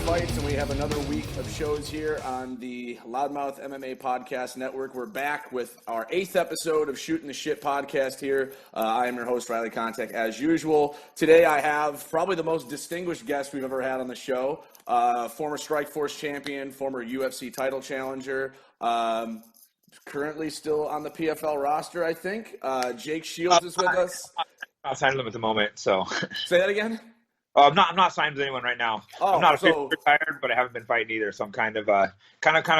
fights, and we have another week of shows here on the Loudmouth MMA Podcast Network. We're back with our 8th episode of Shooting the Shit podcast here. I am your host, Riley Kontek, as usual. Today I have probably the most distinguished guest we've ever had on the show, former StrikeForce champion, former UFC title challenger, currently still on the PFL roster, I think. Jake Shields is with us. I'm not signed to them at the moment, so. Say that again? I'm not signed with anyone right now. I'm not officially retired, but I haven't been fighting either, so I'm kind of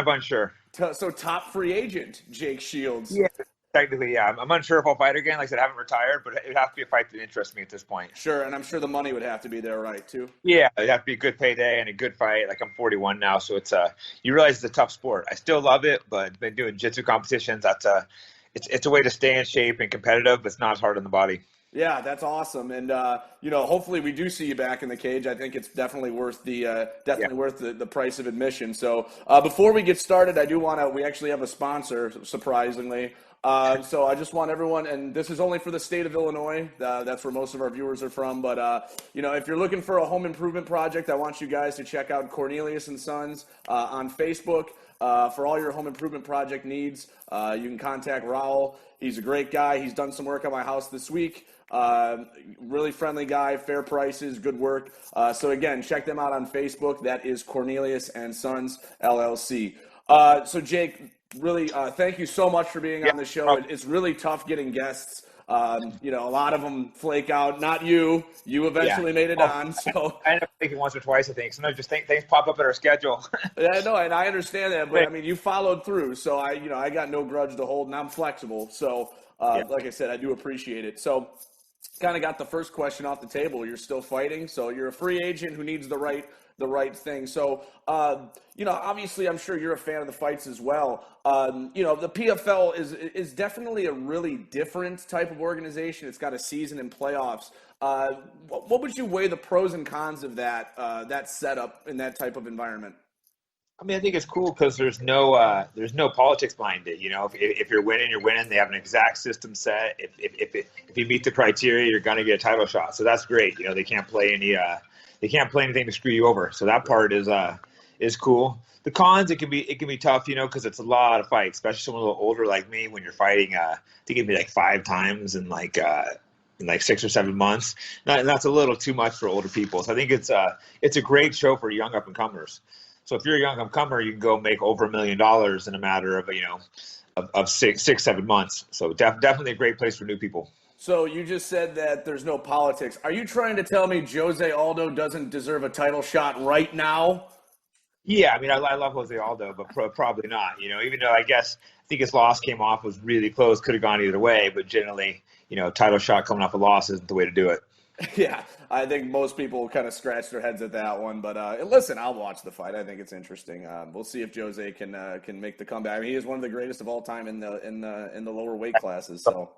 unsure. So top free agent, Jake Shields. Yeah, technically, yeah. I'm unsure if I'll fight again. Like I said, I haven't retired, but it would have to be a fight that interests me at this point. Sure, and I'm sure the money would have to be there, right, too? Yeah, it'd have to be a good payday and a good fight. Like, I'm 41 now, so it's you realize it's a tough sport. I still love it, but been doing jiu-jitsu competitions. It's a way to stay in shape and competitive, but it's not as hard on the body. Yeah, that's awesome, and hopefully we do see you back in the cage. I think it's definitely worth the price of admission. So before we get started, we actually have a sponsor, surprisingly. So I just want everyone, and this is only for the state of Illinois. That's where most of our viewers are from. But if you're looking for a home improvement project, I want you guys to check out Cornelius and Sons on Facebook. For all your home improvement project needs, you can contact Raul. He's a great guy. He's done some work on my house this week. Really friendly guy, fair prices, good work. So again, check them out on Facebook. That is Cornelius and Sons LLC. So Jake, really, thank you so much for being on the show. It's really tough getting guests. A lot of them flake out. Not you. You eventually made it on. So I ended up thinking once or twice, I think. Sometimes just things pop up in our schedule. Yeah, no, and I understand that, but I mean, you followed through. So I got no grudge to hold, and I'm flexible. So like I said, I do appreciate it. So kind of got the first question off the table. You're still fighting, so you're a free agent who needs the right thing. So, obviously I'm sure you're a fan of the fights as well. The PFL is definitely a really different type of organization. It's got a season and playoffs. What would you weigh the pros and cons of that setup in that type of environment? I mean, I think it's cool because there's no politics behind it. If you're winning, you're winning. They have an exact system set. If you meet the criteria, you're gonna get a title shot. So that's great. They can't play anything to screw you over. So that part is cool. The cons, it can be tough, because it's a lot of fights, especially someone a little older like me. When you're fighting, I think it'd be like 5 times in like 6 or 7 months. And that's a little too much for older people. So I think it's a great show for young up and comers. So if you're a young up-and-comer, you can go make over $1 million in a matter of 6-7 months. So definitely a great place for new people. So you just said that there's no politics. Are you trying to tell me Jose Aldo doesn't deserve a title shot right now? Yeah, I mean, I love Jose Aldo, but probably not. Even though I think his loss came off was really close, could have gone either way. But generally, title shot coming off a loss isn't the way to do it. Yeah, I think most people kind of scratch their heads at that one. But listen, I'll watch the fight. I think it's interesting. We'll see if Jose can make the comeback. I mean, he is one of the greatest of all time in the lower weight classes. So.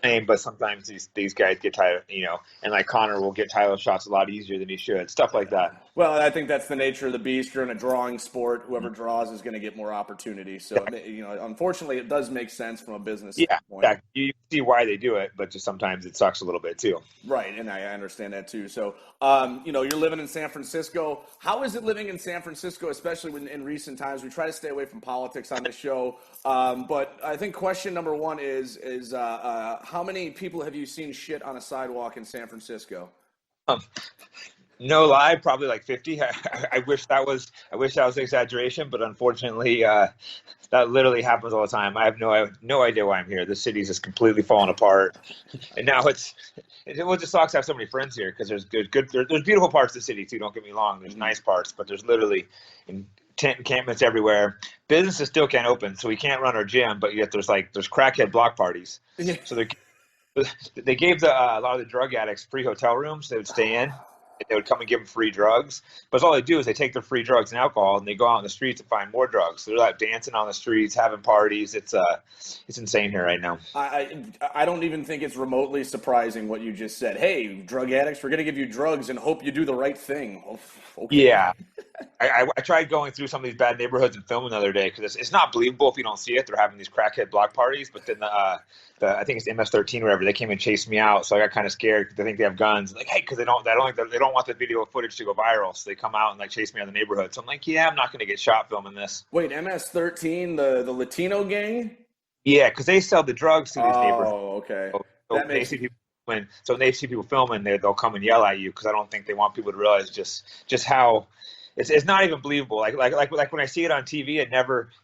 But sometimes these guys get tired, and like Conor will get title shots a lot easier than he should. Stuff like that. Well, I think that's the nature of the beast. You're in a drawing sport. Whoever draws is going to get more opportunity. So, unfortunately, it does make sense from a business standpoint. Yeah, you see why they do it, but just sometimes it sucks a little bit too. Right, and I understand that too. So, you're living in San Francisco. How is it living in San Francisco, especially in recent times? We try to stay away from politics on this show, but I think question number one is how many people have you seen shit on a sidewalk in San Francisco? No lie, probably like 50. I wish that was an exaggeration, but unfortunately, that literally happens all the time. I have no idea why I'm here. The city's just completely falling apart, and now it just sucks to have so many friends here because there's there's beautiful parts of the city too. Don't get me wrong. There's nice parts, but there's literally tent encampments everywhere. Businesses still can't open, so we can't run our gym. But yet there's crackhead block parties. Yeah. So they gave a lot of the drug addicts free hotel rooms. They would stay in. They would come and give them free drugs. But all they do is they take their free drugs and alcohol and they go out in the streets and find more drugs. So they're like dancing on the streets, having parties. It's insane here right now. I don't even think it's remotely surprising what you just said. Hey, drug addicts, we're going to give you drugs and hope you do the right thing. Okay. Yeah. I tried going through some of these bad neighborhoods and filming the other day because it's not believable if you don't see it. They're having these crackhead block parties, but then the I think it's MS-13 or whatever. They came and chased me out, so I got kind of scared because I think they have guns. Like, hey, because they don't want the video footage to go viral, so they come out and like chase me out of the neighborhood. So I'm like, yeah, I'm not going to get shot filming this. Wait, MS-13, the Latino gang? Yeah, because they sell the drugs to these neighborhoods. Oh, okay. So That they makes see people when they see people filming, they'll come and yell at you because I don't think they want people to realize just how it's not even believable. Like when I see it on TV,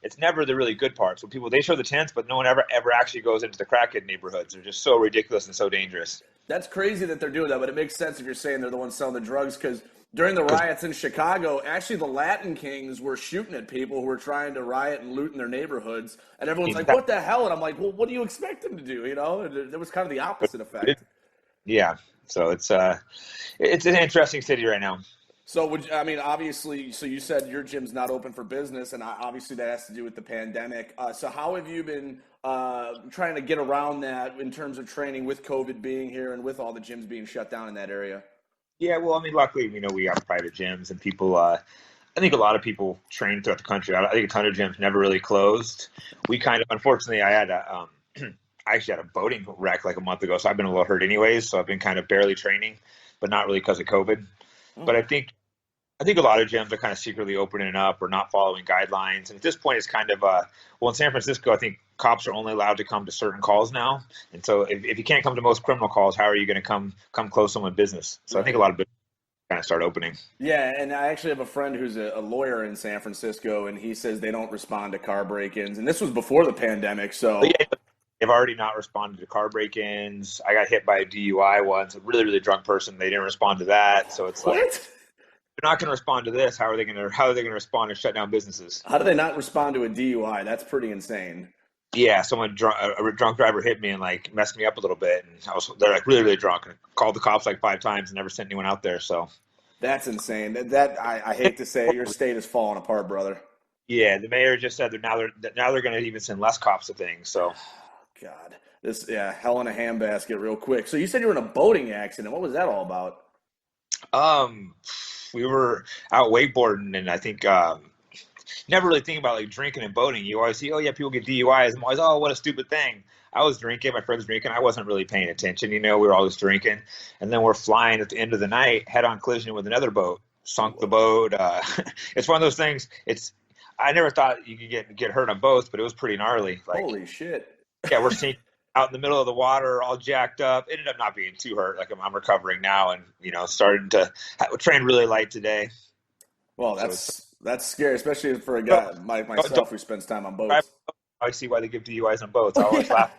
it's never the really good parts. When people they show the tents, but no one ever actually goes into the crackhead neighborhoods. They're just so ridiculous and so dangerous. That's crazy that they're doing that, but it makes sense if you're saying they're the ones selling the drugs because during the riots in Chicago, actually the Latin Kings were shooting at people who were trying to riot and loot in their neighborhoods, and everyone's like, "What the hell?" And I'm like, "Well, what do you expect them to do?" You know, there was kind of the opposite effect. Yeah, so it's an interesting city right now. So obviously, so you said your gym's not open for business, and obviously that has to do with the pandemic. So how have you been trying to get around that in terms of training with COVID being here and with all the gyms being shut down in that area? Yeah, well, I mean, luckily, we have private gyms and people. I think a lot of people train throughout the country. I think a ton of gyms never really closed. We kind of, unfortunately, I actually had a boating wreck like a month ago, so I've been a little hurt anyways. So I've been kind of barely training, but not really because of COVID. But I think a lot of gyms are kind of secretly opening up or not following guidelines. And at this point, it's kind of in San Francisco, I think cops are only allowed to come to certain calls now. And so if you can't come to most criminal calls, how are you going to come close someone business? So I think a lot of business kind of start opening. Yeah, and I actually have a friend who's a lawyer in San Francisco, and he says they don't respond to car break-ins. And this was before the pandemic, so. They've already not responded to car break-ins. I got hit by a DUI once, a really, really drunk person. They didn't respond to that. So it's like, they're not going to respond to this. How are they going to respond and shut down businesses? How do they not respond to a DUI? That's pretty insane. Yeah, a drunk driver hit me and like messed me up a little bit. And they're like really, really drunk and called the cops like 5 times and never sent anyone out there. So that's insane. I hate to say it, your state is falling apart, brother. Yeah, the mayor just said they're going to even send less cops to things. So. God, hell in a handbasket real quick. So you said you were in a boating accident. What was that all about? We were out wakeboarding, and I think never really think about like drinking and boating. You always see, oh yeah, people get DUIs. I'm always, oh, what a stupid thing. I was drinking, my friends drinking. I wasn't really paying attention. We were always drinking, and then we're flying at the end of the night, head-on collision with another boat. Sunk the boat. It's one of those things. I never thought you could get hurt on boats, but it was pretty gnarly. Like, holy shit. Yeah, we're seeing out in the middle of the water, all jacked up. It ended up not being too hurt. Like I'm recovering now, and starting to train really light today. Well, that's scary, especially for a guy myself who spends time on boats. I see why they give DUIs on boats. I always laugh,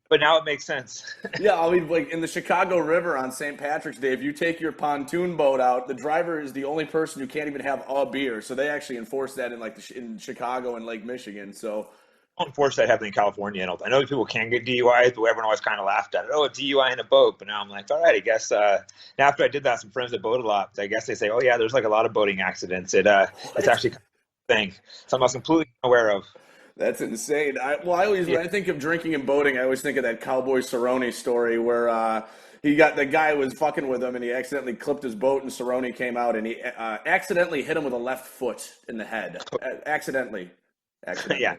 but now it makes sense. Yeah, I mean, like in the Chicago River on St. Patrick's Day, if you take your pontoon boat out, the driver is the only person who can't even have a beer. So they actually enforce that in Chicago and Lake Michigan. So. Don't enforce that heavily in California. I know people can get DUIs, but everyone always kind of laughed at it. Oh, a DUI in a boat. But now I'm like, all right, I guess. After I did that, some friends that boat a lot, I guess they say, oh yeah, there's like a lot of boating accidents. It's actually a thing. Something I was completely unaware of. That's insane. When I think of drinking and boating, I always think of that Cowboy Cerrone story where the guy was fucking with him and he accidentally clipped his boat and Cerrone came out and he accidentally hit him with a left foot in the head. Accidentally. Yeah.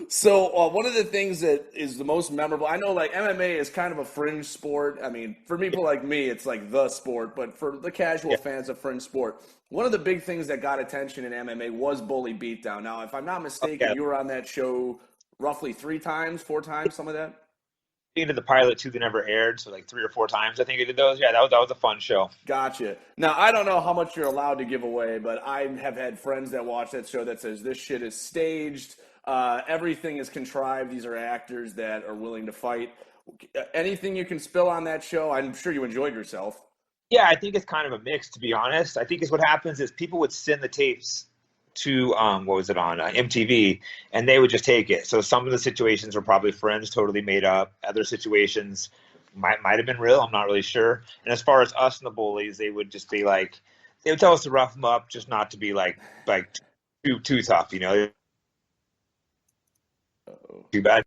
So one of the things that is the most memorable, I know like MMA is kind of a fringe sport. I mean, for people like me, it's like the sport, but for the casual fans, a fringe sport. One of the big things that got attention in MMA was Bully Beatdown. Now, if I'm not mistaken, you were on that show roughly 3 times, 4 times, some of that? Into the pilot too that never aired, so like 3 or 4 times I think I did those. Yeah, that was a fun show. Gotcha. Now I don't know how much you're allowed to give away, but I have had friends that watch that show that says this shit is staged, everything is contrived. These are actors that are willing to fight. Anything you can spill on that show? I'm sure you enjoyed yourself. Yeah, I think it's kind of a mix, to be honest. I think what happens is people would send the tapes to what was it on MTV, and they would just take it. So some of the situations were probably friends, totally made up. Other situations might have been real. I'm not really sure. And as far as us and the bullies, they would just be like, they would tell us to rough them up, just not to be like too tough, Too bad.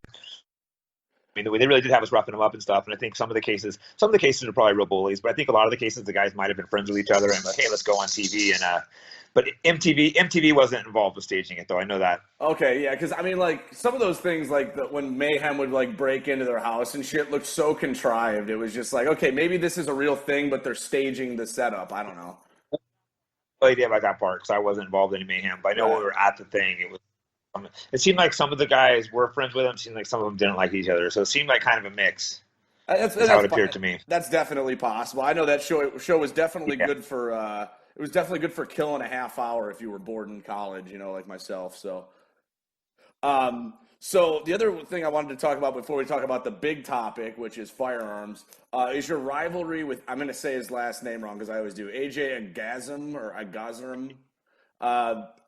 I mean, they really did have us roughing them up and stuff. And I think some of the cases are probably real bullies, but I think a lot of the cases, the guys might have been friends with each other and like, hey, let's go on TV. And but MTV wasn't involved with staging it, though. I know that. Okay, yeah, because I mean, like some of those things, like when Mayhem would like break into their house and shit, looked so contrived. It was just like, okay, maybe this is a real thing, but they're staging the setup. I don't know. No idea about that part because I wasn't involved in any Mayhem, but I know when we were at the thing, it seemed like some of the guys were friends with them. It seemed like some of them didn't like each other, so it seemed like kind of a mix. That's how it appeared to me. That's definitely possible. I know that show was definitely good for. It was definitely good for killing a half hour if you were bored in college, you know, like myself. So, so the other thing I wanted to talk about before we talk about the big topic, which is firearms, is your rivalry with. I'm going to say his last name wrong because I always do. AJ Agazarm.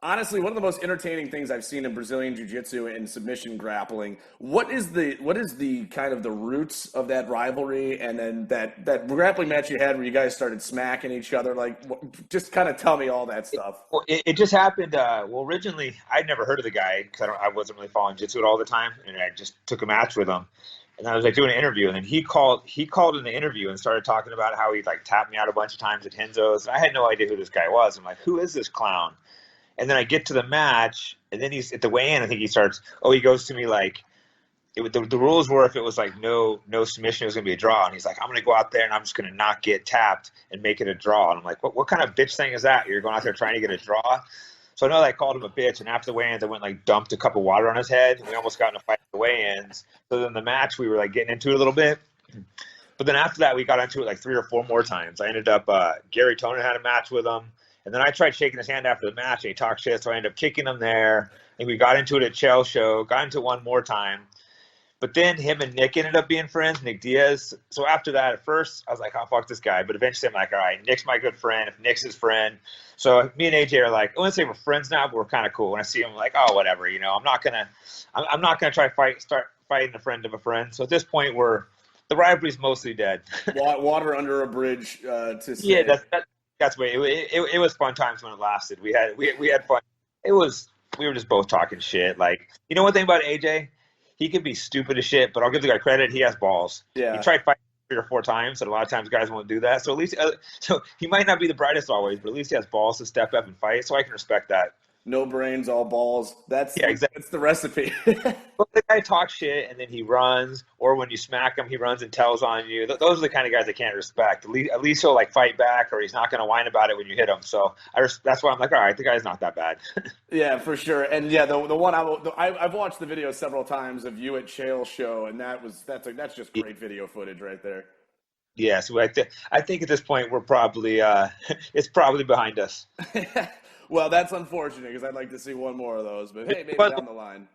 Honestly, one of the most entertaining things I've seen in Brazilian Jiu-Jitsu and submission grappling. What is the kind of the roots of that rivalry, and then that grappling match you had where you guys started smacking each other? Like, just kind of tell me all that stuff. It just happened. Well, originally I'd never heard of the guy because I wasn't really following Jiu-Jitsu all the time, and I just took a match with him. And I was like doing an interview, and then he called in the interview and started talking about how he like tapped me out a bunch of times at Henzo's. And I had no idea who this guy was. I'm like, who is this clown? And then I get to the match, and then he's at the weigh-in. I think he goes to me like, the rules were if it was like no submission, it was gonna be a draw. And he's like, I'm gonna go out there and I'm just gonna not get tapped and make it a draw. And I'm like, what kind of bitch thing is that? You're going out there trying to get a draw? So I know that I called him a bitch, and after the weigh-ins, I went like dumped a cup of water on his head, and we almost got in a fight at the weigh-ins. So then the match, we were like getting into it a little bit. But then after that, we got into it like 3 or 4 more times. I ended up, Gary Tonin had a match with him. And then I tried shaking his hand after the match, and he talked shit, so I ended up kicking him there. And we got into it at Chael Show, got into it one more time. But then him and Nick ended up being friends, Nick Diaz. So after that, at first, I was like, oh, fuck this guy. But eventually, I'm like, all right, Nick's my good friend. If Nick's his friend. So me and AJ are like, I wouldn't say we're friends now, but we're kind of cool. When I see him, I'm like, oh, whatever. You know, I'm not going to start fighting a friend of a friend. So at this point, the rivalry's mostly dead. Water under a bridge to say. Yeah, that's way. It was fun times when it lasted. We had fun. We were just both talking shit. Like, you know one thing about AJ? He can be stupid as shit, but I'll give the guy credit. He has balls. Yeah. He tried fighting 3 or 4 times, and a lot of times guys won't do that. So at least, he might not be the brightest always, but at least he has balls to step up and fight. So I can respect that. No brains, all balls. Exactly. That's the recipe. But the guy talks shit and then he runs, or when you smack him, he runs and tells on you. Those are the kind of guys I can't respect. At least he'll like fight back, or he's not going to whine about it when you hit him. So that's why I'm like, all right, the guy's not that bad. Yeah, for sure. And yeah, the one I've watched the video several times of you at Chael Show, and that's just great video footage right there. Yeah, so I think at this point we're probably it's probably behind us. Well, that's unfortunate because I'd like to see one more of those. But hey, maybe down the line.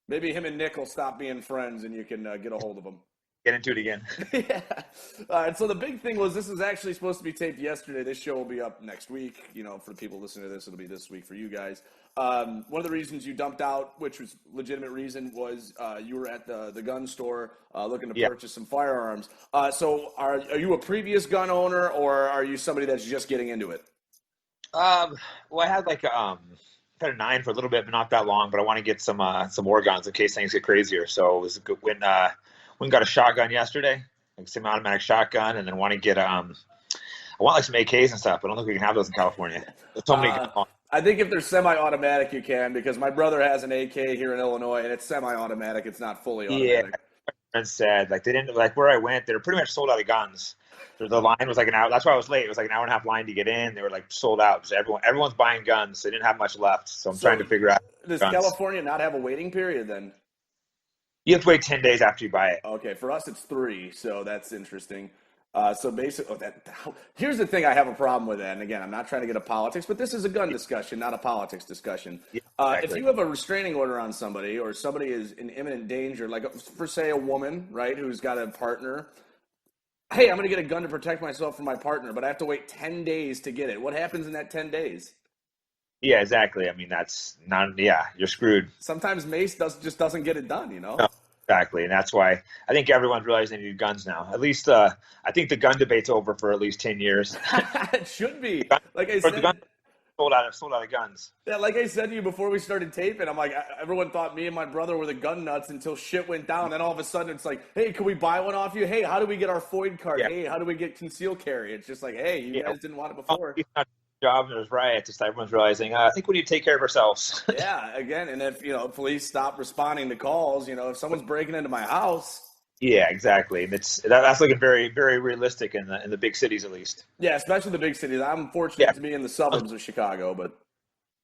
Maybe him and Nick will stop being friends and you can get a hold of them. Get into it again. Yeah. All right, so the big thing was this was actually supposed to be taped yesterday. This show will be up next week. You know, for the people listening to this, it'll be this week for you guys. One of the reasons you dumped out, which was a legitimate reason, was you were at the gun store looking to purchase some firearms. So are you a previous gun owner, or are you somebody that's just getting into it? Well, I had like had a 9 for a little bit, but not that long. But I want to get some more guns in case things get crazier. So it was a good when got a shotgun yesterday, like semi-automatic shotgun, and then want to get I want like some AKs and stuff. But I don't think we can have those in California. There's so many. I think if they're semi-automatic, you can, because my brother has an AK here in Illinois, and it's semi-automatic. It's not fully automatic. Yeah, my friend said like they didn't like where I went. They were pretty much sold out of guns. The line was like an hour. That's why I was late. It was like an hour and a half line to get in. They were like sold out. So everyone's buying guns. They didn't have much left. So I'm trying to figure out. Does California not have a waiting period then? You have to wait 10 days after you buy it. Okay, for us it's 3, so that's interesting. So basically, here's the thing I have a problem with that. And again, I'm not trying to get a politics, but this is a gun discussion, not a politics discussion. Yeah, exactly. If you have a restraining order on somebody, or somebody is in imminent danger, like for say a woman, right, who's got a partner. Hey, I'm going to get a gun to protect myself from my partner, but I have to wait 10 days to get it. What happens in that 10 days? Yeah, exactly. I mean, that's not, you're screwed. Sometimes Mace just doesn't get it done, you know? No, exactly. And that's why I think everyone's realizing they need guns now. At least I think the gun debate's over for at least 10 years. It should be. Like I said, sold out of guns. Yeah, like I said to you before we started taping, I'm like, everyone thought me and my brother were the gun nuts until shit went down. Then all of a sudden it's like, hey, can we buy one off you? Hey, how do we get our FOID card? Yeah. Hey, how do we get concealed carry? It's just like, hey, you guys didn't want it before. It's not a job and there's riots. It's everyone's realizing, I think we need to take care of ourselves. Yeah, again, and if, police stop responding to calls, if someone's breaking into my house. Yeah, exactly. And that's looking very, very realistic in the big cities, at least. Yeah, especially the big cities. I'm fortunate to be in the suburbs of Chicago, but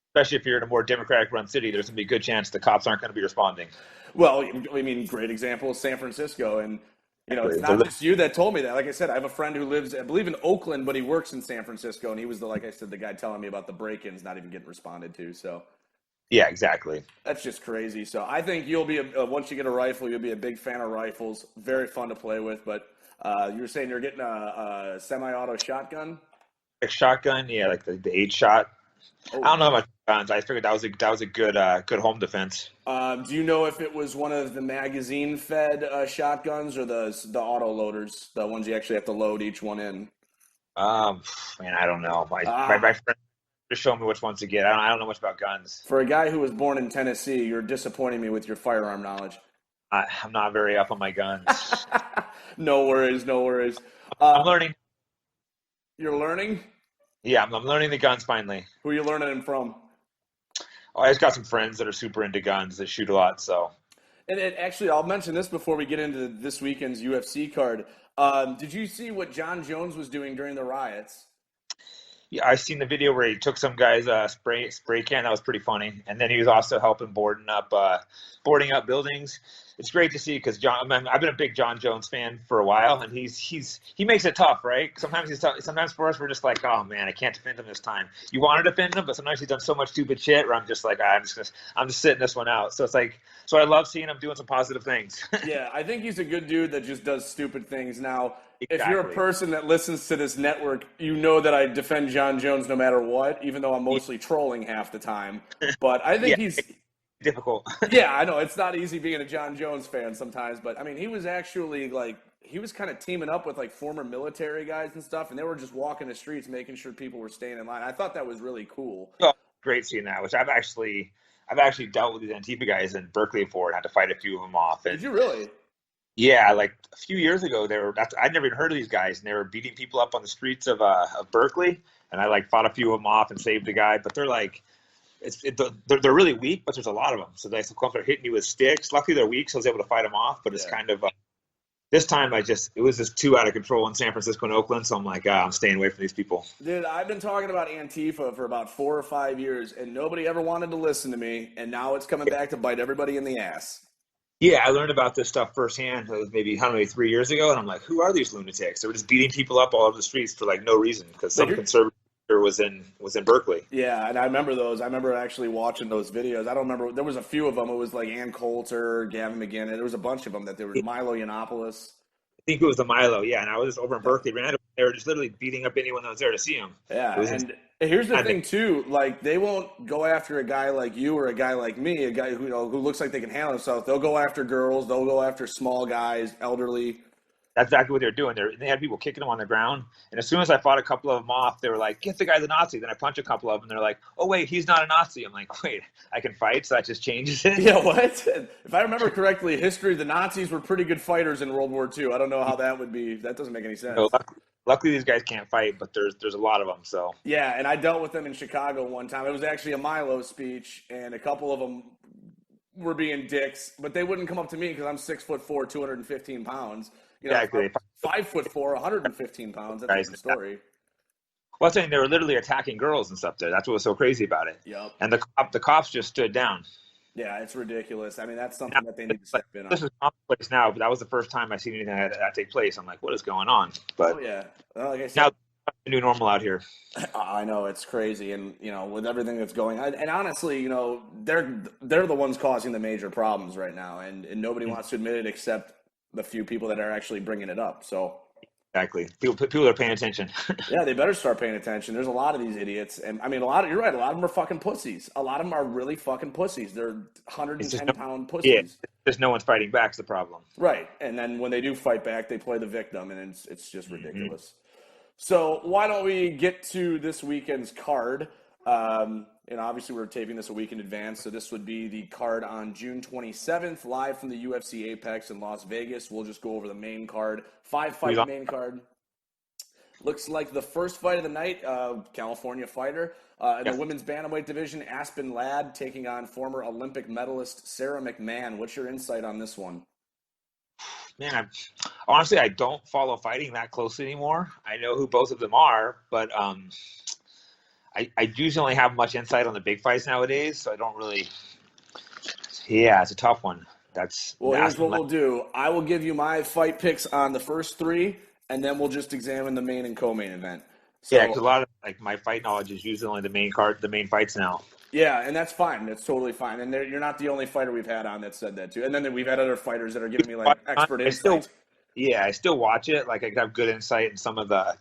especially if you're in a more Democratic-run city, there's going to be a good chance the cops aren't going to be responding. Well, I mean, great example is San Francisco, and it's not just you that told me that. Like I said, I have a friend who lives, I believe, in Oakland, but he works in San Francisco, and he was like I said, the guy telling me about the break-ins not even getting responded to. So. Yeah, exactly. That's just crazy. So I think you'll be once you get a rifle, you'll be a big fan of rifles. Very fun to play with. But you were saying you're getting a semi-auto shotgun. A shotgun, yeah, like the 8-shot. Oh. I don't know about guns. I figured that was a good home defense. Do you know if it was one of the magazine-fed shotguns or the auto loaders, the ones you actually have to load each one in? Man, I don't know. My friend just show me which ones to get. I don't know much about guns. For a guy who was born in Tennessee, you're disappointing me with your firearm knowledge. I'm not very up on my guns. No worries. I'm learning. You're learning? Yeah, I'm learning the guns finally. Who are you learning them from? Oh, I just got some friends that are super into guns that shoot a lot. So. And actually, I'll mention this before we get into this weekend's UFC card. Did you see what John Jones was doing during the riots? Yeah, I seen the video where he took some guy's spray can. That was pretty funny. And then he was also helping boarding up buildings. It's great to see because I've been a big John Jones fan for a while, and he makes it tough, right? Sometimes he's tough. Sometimes for us, we're just like, oh man, I can't defend him this time. You want to defend him, but sometimes he's done so much stupid shit where I'm just like, I'm just sitting this one out. So it's like, so I love seeing him doing some positive things. Yeah, I think he's a good dude that just does stupid things. Now, exactly. If you're a person that listens to this network, you know that I defend John Jones no matter what, even though I'm mostly trolling half the time. But I think he's difficult. Yeah, I know. It's not easy being a John Jones fan sometimes. But, I mean, he was actually, he was kind of teaming up with, former military guys and stuff, and they were just walking the streets making sure people were staying in line. I thought that was really cool. Oh, great seeing that, which I've actually dealt with these Antifa guys in Berkeley before and had to fight a few of them off. And did you really? Yeah, like a few years ago, I'd never even heard of these guys, and they were beating people up on the streets of Berkeley, and I fought a few of them off and saved a guy. But they're they're really weak, but there's a lot of them, so they come start hitting you with sticks. Luckily, they're weak, so I was able to fight them off. But it's kind of this time it was just too out of control in San Francisco and Oakland, so I'm like, I'm staying away from these people. Dude, I've been talking about Antifa for about 4 or 5 years, and nobody ever wanted to listen to me, and now it's coming back to bite everybody in the ass. Yeah, I learned about this stuff firsthand maybe 3 years ago, and I'm like, who are these lunatics? They were just beating people up all over the streets for no reason because some conservative was in Berkeley. Yeah, and I remember those. I remember actually watching those videos. I don't remember. There was a few of them. It was Ann Coulter, Gavin McGinn. There was a bunch of them that they were Milo Yiannopoulos. I think it was the Milo, yeah. And I was over in Berkeley randomly. They were just literally beating up anyone that was there to see him. Yeah, and here's the thing too. They won't go after a guy like you or a guy like me, a guy who looks like they can handle himself. They'll go after girls. They'll go after small guys, elderly. That's exactly what they're doing. They had people kicking them on the ground. And as soon as I fought a couple of them off, they were like, get the guy's a Nazi. Then I punch a couple of them, and they're like, oh, wait, he's not a Nazi. I'm like, wait, I can fight? So that just changes it? Yeah, what? If I remember correctly, history, the Nazis were pretty good fighters in World War II. I don't know how that would be. That doesn't make any sense. No, luckily, these guys can't fight, but there's a lot of them. So yeah, and I dealt with them in Chicago one time. It was actually a Milo speech, and a couple of them were being dicks, but they wouldn't come up to me because I'm 6'4", 215 pounds. Exactly. 5'4", 115 pounds. That's a different story. Well, I'm saying they were literally attacking girls and stuff there. That's what was so crazy about it. Yep. And the cops just stood down. Yeah, it's ridiculous. I mean, that's something that they need to step in on. This is commonplace now, but that was the first time I seen anything like that take place. I'm like, what is going on? But yeah. Well, like I said, now the new normal out here. I know it's crazy, and with everything that's going on, and honestly, they're the ones causing the major problems right now, and nobody wants to admit it except the few people that are actually bringing it up. So exactly, people are paying attention. Yeah, they better start paying attention. There's a lot of these idiots, and I mean, you're right. A lot of them are fucking pussies. A lot of them are really fucking pussies. They're 110-pound pussies. Yeah, there's no one's fighting back's the problem. Right, and then when they do fight back, they play the victim, and it's just ridiculous. So why don't we get to this weekend's card? Obviously we're taping this a week in advance, so this would be the card on June 27th, live from the UFC Apex in Las Vegas. We'll just go over the main card. 5-fight main card. Looks like the first fight of the night, California fighter. In the women's bantamweight division, Aspen Ladd taking on former Olympic medalist Sarah McMahon. What's your insight on this one? Man, honestly, I don't follow fighting that closely anymore. I know who both of them are, but I usually only have much insight on the big fights nowadays, so I don't really. Yeah, it's a tough one. Here's what we'll do. I will give you my fight picks on the first three, and then we'll just examine the main and co-main event. So, yeah, because a lot of my fight knowledge is usually only the main card, the main fights now. Yeah, and that's fine. That's totally fine. And you're not the only fiiter we've had on that said that too. And then we've had other fighters that are giving me like expert insight. I still watch it. Like I have good insight in some of the,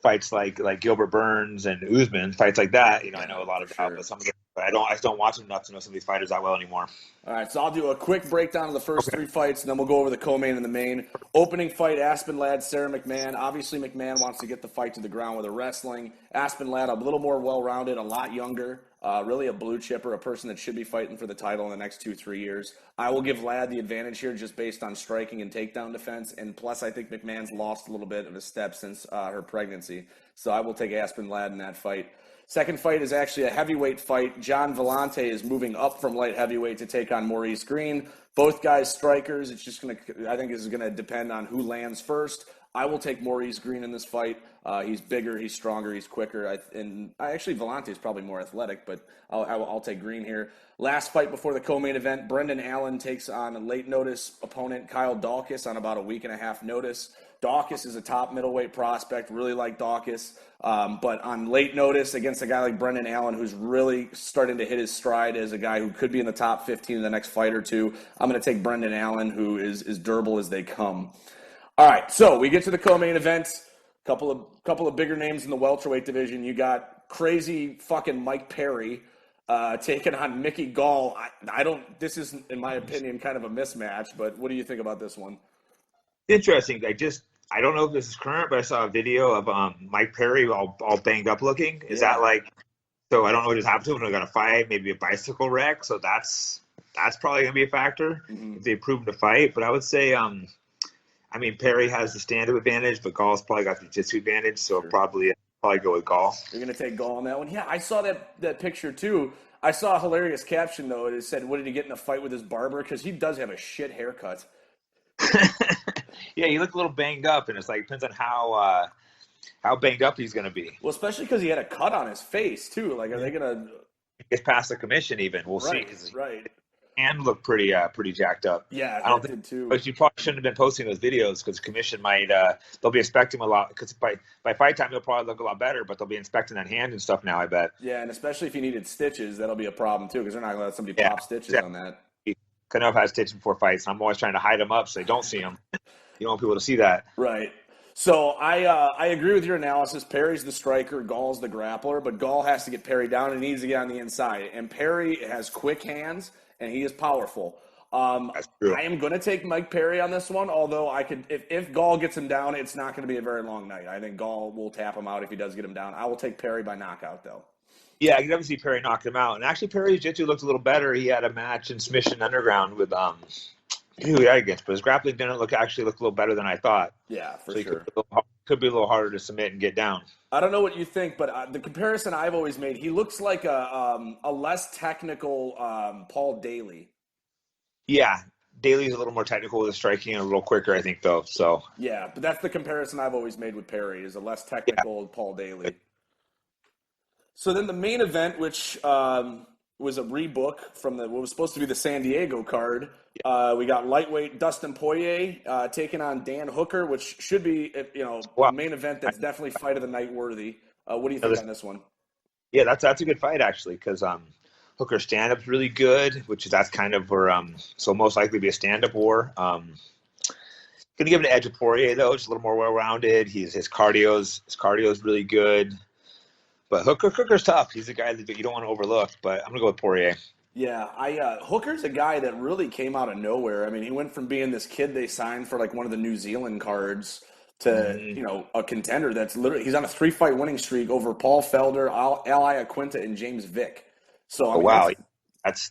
fights like Gilbert Burns and Usman, fights like that. I know a lot about, but some of them, but I don't watch them enough to know some of these fighters that well anymore. All right, so I'll do a quick breakdown of the first three fights, and then we'll go over the co-main and the main. Opening fight, Aspen Ladd, Sarah McMahon. Obviously, McMahon wants to get the fight to the ground with her wrestling. Aspen Ladd, a little more well-rounded, a lot younger, really a blue chipper, a person that should be fighting for the title in the next 2-3 years. I will give Ladd the advantage here just based on striking and takedown defense, and plus I think McMahon's lost a little bit of a step since her pregnancy. So I will take Aspen Ladd in that fight. Second fight is actually a heavyweight fight. John Vellante is moving up from light heavyweight to take on Maurice Green. Both guys strikers. It's just I think this is gonna depend on who lands first. I will take Maurice Green in this fight. He's bigger, he's stronger, he's quicker. Vellante is probably more athletic, but I'll take Green here. Last fight before the co-main event, Brendan Allen takes on a late notice opponent Kyle Dawkins on about a week and a half notice. Dawkins is a top middleweight prospect, really like Dawkins. But on late notice against a guy like Brendan Allen, who's really starting to hit his stride as a guy who could be in the top 15 in the next fight or two, I'm going to take Brendan Allen, who is durable as they come. All right, so we get to the co-main events. Couple of bigger names in the welterweight division. You got crazy fucking Mike Perry taking on Mickey Gall. This is, in my opinion, kind of a mismatch, but what do you think about this one? Interesting. I don't know if this is current, but I saw a video of Mike Perry all banged up looking. Is that so I don't know what just happened to him. He got a fight, maybe a bicycle wreck. So that's probably going to be a factor if they prove him to fight. But I would say, Perry has the stand-up advantage, but Gall's probably got the jiu-jitsu advantage. So probably go with Gall. You're going to take Gall on that one? Yeah, I saw that picture too. I saw a hilarious caption, though. It said, what did he get in a fight with his barber? Because he does have a shit haircut. Yeah, he looked a little banged up, and it's depends on how banged up he's going to be. Well, especially because he had a cut on his face too. Like, are they going to get past the commission? Even we'll see. Right. And look pretty jacked up. Yeah, I don't think too. But you probably shouldn't have been posting those videos because the commission might they'll be inspecting him a lot. Because by fight time he'll probably look a lot better, but they'll be inspecting that hand and stuff now. I bet. Yeah, and especially if he needed stitches, that'll be a problem too because they're not going to let somebody pop stitches on that. Canov has stitches before fights, and I'm always trying to hide them up so they don't see them. You don't want people to see that. Right. So I agree with your analysis. Perry's the striker, Gall's the grappler, but Gall has to get Perry down and he needs to get on the inside. And Perry has quick hands and he is powerful. That's true. I am going to take Mike Perry on this one, although I could, if Gall gets him down, it's not going to be a very long night. I think Gall will tap him out if he does get him down. I will take Perry by knockout, though. Yeah, I can definitely see Perry knock him out. And actually, Perry's jiu-jitsu looked a little better. He had a match in Submission Underground with who he had against, but his grappling didn't look a little better than I thought. Yeah, for sure. Could be a little harder to submit and get down. I don't know what you think, but the comparison I've always made, he looks like a less technical Paul Daly. Yeah, Daly's a little more technical with the striking and a little quicker, I think, though. So yeah, but that's the comparison I've always made with Perry, is a less technical Paul Daly. So then the main event, which was a rebook from what was supposed to be the San Diego card. We got lightweight Dustin Poirier taking on Dan Hooker, which should be, a main event that's definitely fight of the night worthy. What do you think on this one? Yeah, that's a good fight, actually, because Hooker's stand-up's really good, that's kind of where, so most likely be a stand-up war. Going to give an edge to Poirier, though. Just a little more well-rounded. His cardio's really good. But Hooker's tough. He's a guy that you don't want to overlook, but I'm going to go with Poirier. Yeah, Hooker's a guy that really came out of nowhere. I mean, he went from being this kid they signed for like one of the New Zealand cards to, a contender that's literally, he's on a 3-fight winning streak over Paul Felder, Ali Aquinta, and James Vick. So, I mean, wow.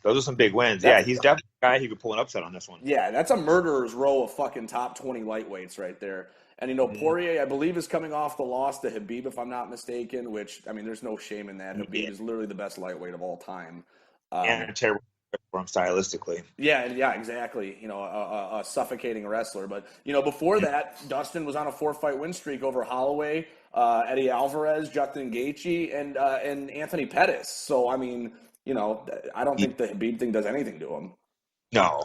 Those are some big wins. Yeah, he's definitely a guy who could pull an upset on this one. Yeah, that's a murderer's row of fucking top 20 lightweights right there. And, Poirier, I believe, is coming off the loss to Khabib, if I'm not mistaken, which, I mean, there's no shame in that. Khabib is literally the best lightweight of all time. And a terrible for him stylistically. Yeah, exactly. A suffocating wrestler. But, before that, Dustin was on a 4-fight win streak over Holloway, Eddie Alvarez, Justin Gaethje, and Anthony Pettis. So, I mean, I don't think the Khabib thing does anything to him. No.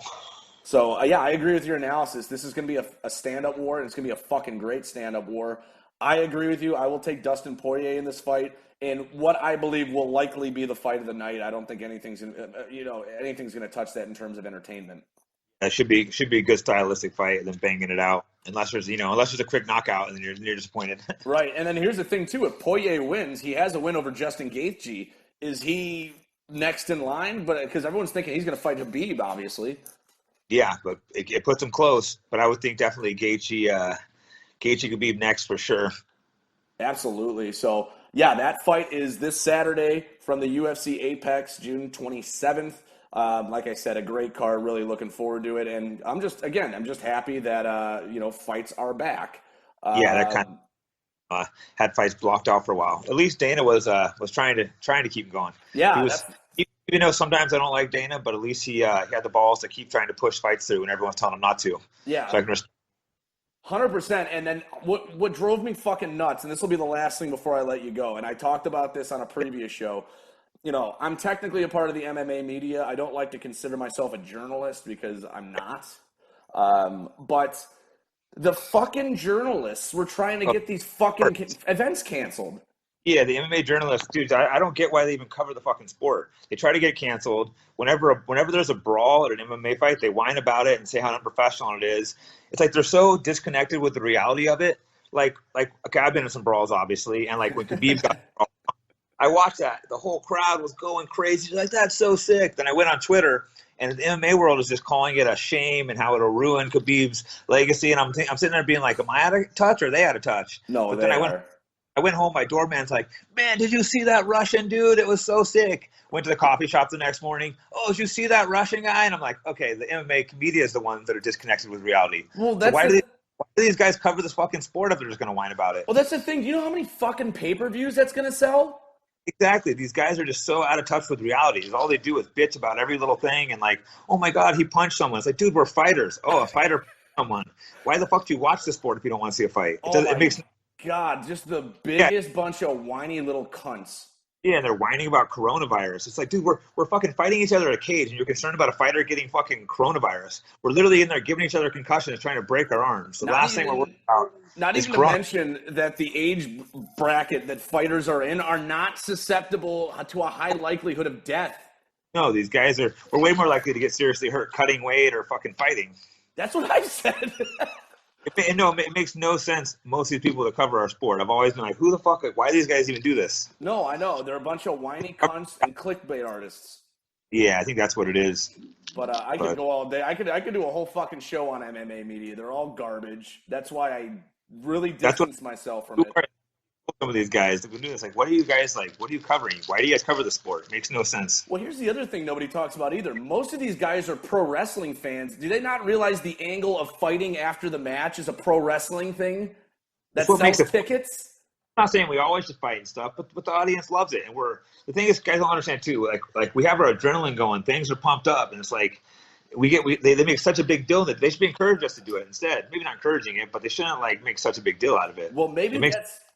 So, I agree with your analysis. This is going to be a stand-up war, and it's going to be a fucking great stand-up war. I agree with you. I will take Dustin Poirier in this fight. And what I believe will likely be the fight of the night. I don't think anything's going to touch that in terms of entertainment. That should be a good stylistic fight, and then banging it out. Unless there's a quick knockout, and then you're disappointed. Right, and then here's the thing too: if Poirier wins, he has a win over Justin Gaethje. Is he next in line? But because everyone's thinking he's going to fight Khabib, obviously. Yeah, but it puts him close. But I would think definitely Gaethje Khabib next for sure. Absolutely. So. Yeah, that fight is this Saturday from the UFC Apex, June 27th. Like I said, a great card. Really looking forward to it. And I'm just happy that, fights are back. That kind of had fights blocked out for a while. At least Dana was trying to keep him going. Yeah. Even though sometimes I don't like Dana, but at least he had the balls to keep trying to push fights through when everyone's telling him not to. Yeah. So I can 100%. And then what drove me fucking nuts, and this will be the last thing before I let you go, and I talked about this on a previous show. I'm technically a part of the MMA media. I don't like to consider myself a journalist because I'm not. But the fucking journalists were trying to get these fucking events canceled. Yeah, the MMA journalists, dude, I don't get why they even cover the fucking sport. They try to get it canceled. Whenever there's a brawl at an MMA fight, they whine about it and say how unprofessional it is. It's like they're so disconnected with the reality of it. Like okay, I've been in some brawls, obviously, and like when Khabib got I watched that. The whole crowd was going crazy. Like, that's so sick. Then I went on Twitter, and the MMA world is just calling it a shame and how it'll ruin Khabib's legacy. And I'm sitting there being like, am I out of touch or are they out of touch? No, but they then are. I went home, my doorman's like, man, did you see that Russian dude? It was so sick. Went to the coffee shop the next morning. Oh, did you see that Russian guy? And I'm like, okay, the MMA media is the ones that are disconnected with reality. Well, that's so why do these guys cover this fucking sport if they're just going to whine about it? Well, that's the thing. Do you know how many fucking pay-per-views that's going to sell? Exactly. These guys are just so out of touch with reality. All they do is bitch about every little thing and like, oh my God, he punched someone. It's like, dude, we're fighters. Oh, a fighter punched someone. Why the fuck do you watch the sport if you don't want to see a fight? It makes God, just the biggest bunch of whiny little cunts. Yeah, and they're whining about coronavirus. It's like, dude, we're fucking fighting each other at a cage, and you're concerned about a fighter getting fucking coronavirus. We're literally in there giving each other concussions, trying to break our arms. The last thing we're worried about Not is even to mention that the age bracket that fighters are in are not susceptible to a high likelihood of death. No, these guys we're way more likely to get seriously hurt cutting weight or fucking fighting. That's what I said. It makes no sense, most of these people that cover our sport. I've always been like, who the fuck, why do these guys even do this? No, I know. They're a bunch of whiny cunts and clickbait artists. Yeah, I think that's what it is. But I could go all day. I could do a whole fucking show on MMA media. They're all garbage. That's why I really distance myself from it. Some of these guys that do this, like, what are you guys like? What are you covering? Why do you guys cover the sport? It makes no sense. Well, here's the other thing nobody talks about either. Most of these guys are pro wrestling fans. Do they not realize the angle of fighting after the match is a pro wrestling thing that sells tickets? I'm not saying we always just fight and stuff, but the audience loves it, and the thing is, guys don't understand too. Like we have our adrenaline going, things are pumped up, and it's like they make such a big deal that they should be encouraged us to do it instead. Maybe not encouraging it, but they shouldn't like make such a big deal out of it. Well, maybe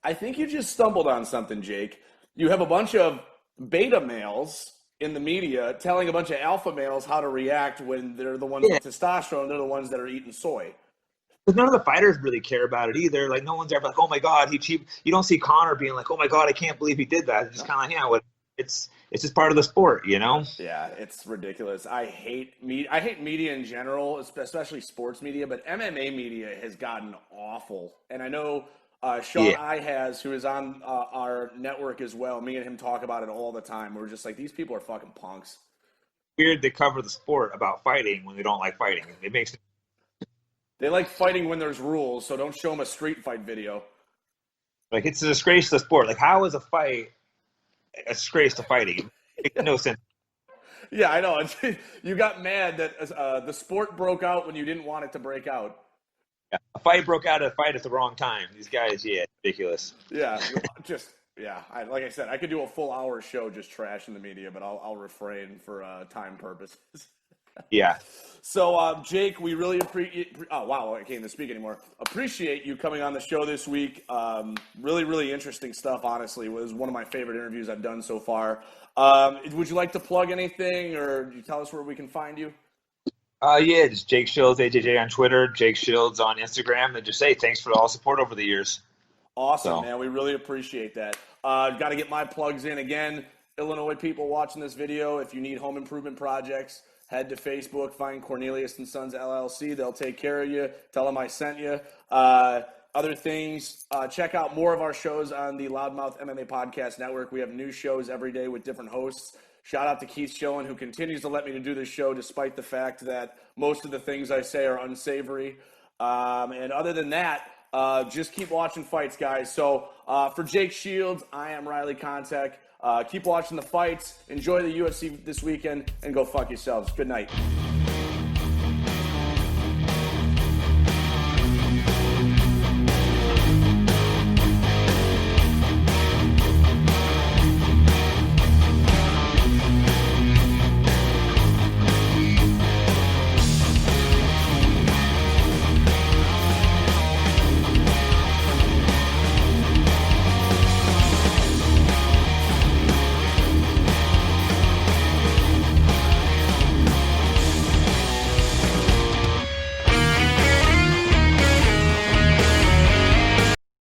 I think you just stumbled on something, Jake. You have a bunch of beta males in the media telling a bunch of alpha males how to react when they're the ones with testosterone. They're the ones that are eating soy. Because none of the fighters really care about it either. Like, no one's ever like, oh my God, he cheated. You don't see Connor being like, oh my God, I can't believe he did that. It's just kind of like, it's just part of the sport, you know? Yeah, it's ridiculous. I hate media in general, especially sports media, but MMA media has gotten awful. And I know Sean Ihaz, who is on our network as well, me and him talk about it all the time. We're just like, these people are fucking punks. Weird they cover the sport about fighting when they don't like fighting. It makes They like fighting when there's rules, so don't show them a street fight video. Like, it's a disgrace to the sport. Like, how is a fight a disgrace to fighting? It makes no sense. Yeah, I know. You got mad that the sport broke out when you didn't want it to break out. Yeah. A fight broke out of a fight at the wrong time. These guys, ridiculous. Yeah, like I said, I could do a full hour show just trashing the media, but I'll refrain for time purposes. Yeah. So, Jake, we really appreciate. Oh, wow, I can't even speak anymore. Appreciate you coming on the show this week. Really, really interesting stuff. Honestly, it was one of my favorite interviews I've done so far. Would you like to plug anything, or you tell us where we can find you? It's Jake Shields, AJJ on Twitter, Jake Shields on Instagram, and just say thanks for all the support over the years. Awesome, man. We really appreciate that. Got to get my plugs in again. Illinois people watching this video, if you need home improvement projects, head to Facebook, find Cornelius & Sons LLC. They'll take care of you. Tell them I sent you. Other things, check out more of our shows on the Loudmouth MMA Podcast Network. We have new shows every day with different hosts. Shout out to Keith Schillen, who continues to let me do this show despite the fact that most of the things I say are unsavory. And other than that, just keep watching fights, guys. So for Jake Shields, I am Riley Kontek. Keep watching the fights. Enjoy the UFC this weekend, and go fuck yourselves. Good night.